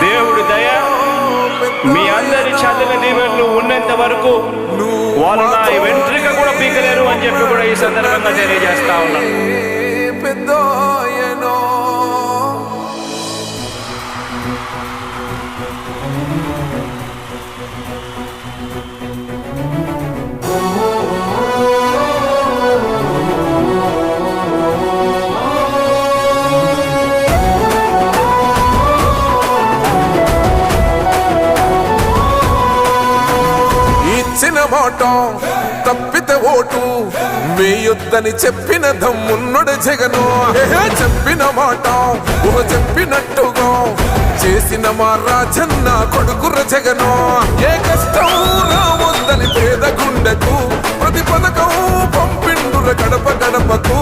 దేవుడి దయ మీ అందరి చల్లని దీవెనలు ఉన్నంత వరకు వాళ్ళు నా వెంట్రిక కూడా పీకలేరు అని చెప్పి కూడా ఈ సందర్భంగా తెలియజేస్తా ఉన్నా. మాట తప్పితే ఓటు వేయొద్దని చెప్పిన దమ్మున్నడు జగను. చెప్పిన మాట చెప్పినట్టుగా చేసిన మా రాజన్న కొడుకుర జగను. ఏ కష్టం రావద్దని పేద గుండెకు ప్రతి పథకం పంపిండుర గడప గడపకు.